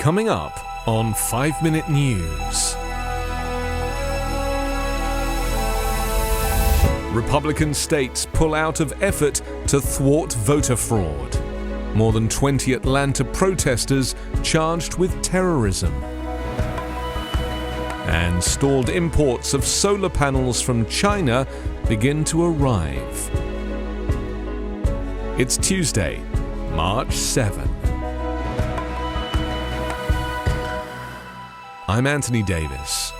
Coming up on 5 Minute News. Republican states pull out of effort to thwart voter fraud. More than 20 Atlanta protesters charged with terrorism. And stalled imports of solar panels from China begin to arrive. It's Tuesday, March 7. I'm Anthony Davis.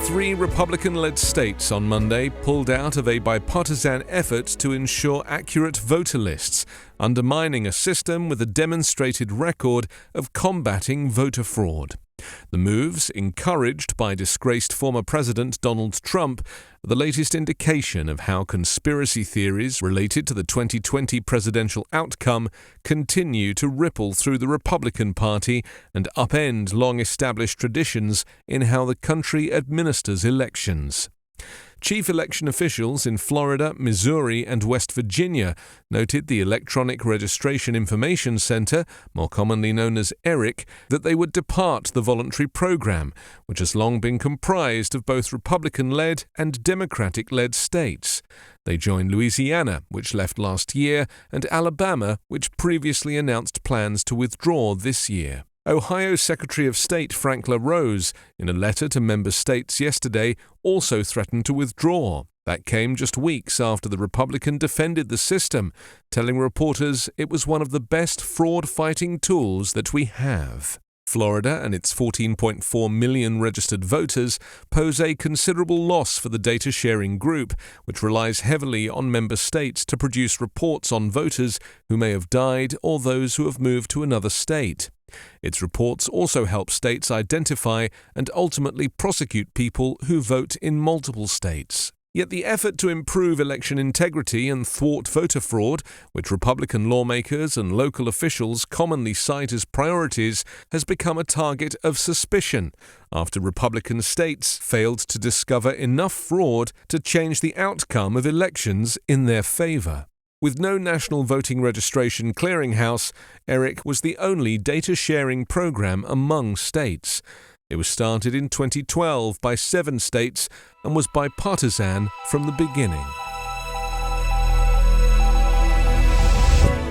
3 Republican-led states on Monday pulled out of a bipartisan effort to ensure accurate voter lists, undermining a system with a demonstrated record of combating voter fraud. The moves, encouraged by disgraced former President Donald Trump, are the latest indication of how conspiracy theories related to the 2020 presidential outcome continue to ripple through the Republican Party and upend long-established traditions in how the country administers elections. Chief election officials in Florida, Missouri, and West Virginia noted the Electronic Registration Information Center, more commonly known as ERIC, that they would depart the voluntary program, which has long been comprised of both Republican-led and Democratic-led states. They joined Louisiana, which left last year, and Alabama, which previously announced plans to withdraw this year. Ohio Secretary of State Frank LaRose, in a letter to member states yesterday, also threatened to withdraw. That came just weeks after the Republican defended the system, telling reporters it was one of the best fraud-fighting tools that we have. Florida and its 14.4 million registered voters pose a considerable loss for the data-sharing group, which relies heavily on member states to produce reports on voters who may have died or those who have moved to another state. Its reports also help states identify and ultimately prosecute people who vote in multiple states. Yet the effort to improve election integrity and thwart voter fraud, which Republican lawmakers and local officials commonly cite as priorities, has become a target of suspicion after Republican states failed to discover enough fraud to change the outcome of elections in their favor. With no national voting registration clearinghouse, ERIC was the only data-sharing program among states. It was started in 2012 by 7 states and was bipartisan from the beginning.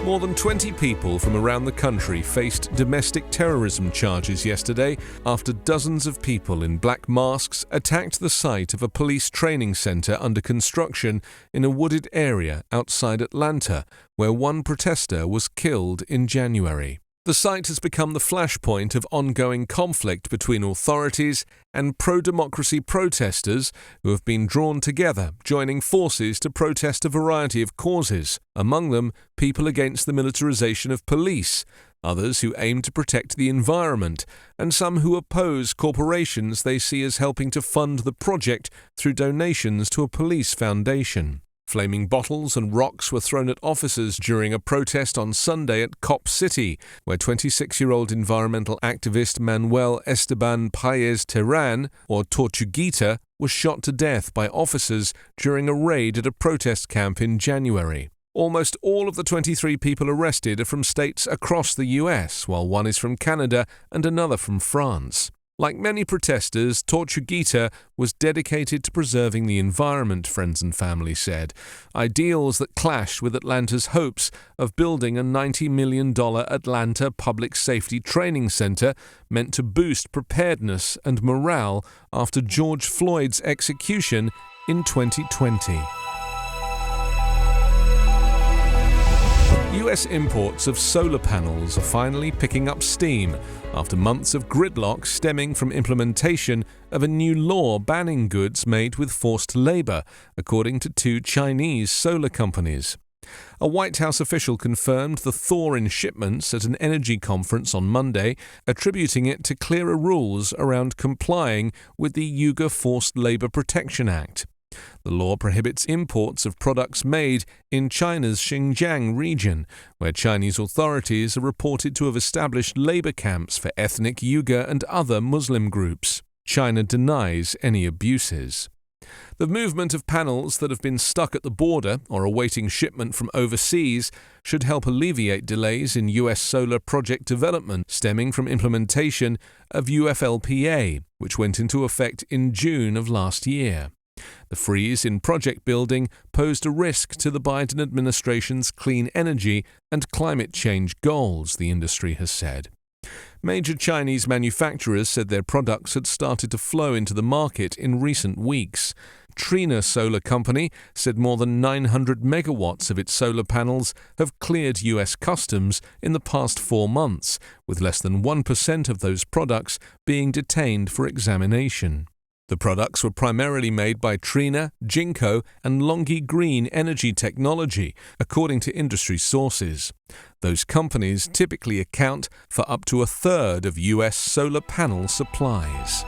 More than 20 people from around the country faced domestic terrorism charges yesterday after dozens of people in black masks attacked the site of a police training center under construction in a wooded area outside Atlanta, where one protester was killed in January. The site has become the flashpoint of ongoing conflict between authorities and pro-democracy protesters who have been drawn together, joining forces to protest a variety of causes, among them people against the militarization of police, others who aim to protect the environment, and some who oppose corporations they see as helping to fund the project through donations to a police foundation. Flaming bottles and rocks were thrown at officers during a protest on Sunday at Cop City, where 26-year-old environmental activist Manuel Esteban Paez Terán, or Tortuguita, was shot to death by officers during a raid at a protest camp in January. Almost all of the 23 people arrested are from states across the US, while one is from Canada and another from France. Like many protesters, Tortuguita was dedicated to preserving the environment, friends and family said, ideals that clashed with Atlanta's hopes of building a $90 million Atlanta Public Safety Training Center meant to boost preparedness and morale after George Floyd's execution in 2020. US imports of solar panels are finally picking up steam after months of gridlock stemming from implementation of a new law banning goods made with forced labor, according to 2 Chinese solar companies. A White House official confirmed the thaw in shipments at an energy conference on Monday, attributing it to clearer rules around complying with the Uyghur Forced Labor Protection Act. The law prohibits imports of products made in China's Xinjiang region, where Chinese authorities are reported to have established labor camps for ethnic Uyghur and other Muslim groups. China denies any abuses. The movement of panels that have been stuck at the border or awaiting shipment from overseas should help alleviate delays in US solar project development stemming from implementation of UFLPA, which went into effect in June of last year. The freeze in project building posed a risk to the Biden administration's clean energy and climate change goals, the industry has said. Major Chinese manufacturers said their products had started to flow into the market in recent weeks. Trina Solar Company said more than 900 megawatts of its solar panels have cleared U.S. customs in the past 4 months, with less than 1% of those products being detained for examination. The products were primarily made by Trina, Jinko, and Longi Green Energy Technology, according to industry sources. Those companies typically account for up to a third of U.S. solar panel supplies.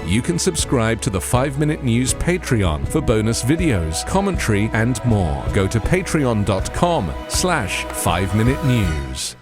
You can subscribe to the 5-Minute News Patreon for bonus videos, commentary, and more. Go to patreon.com/5minutenews.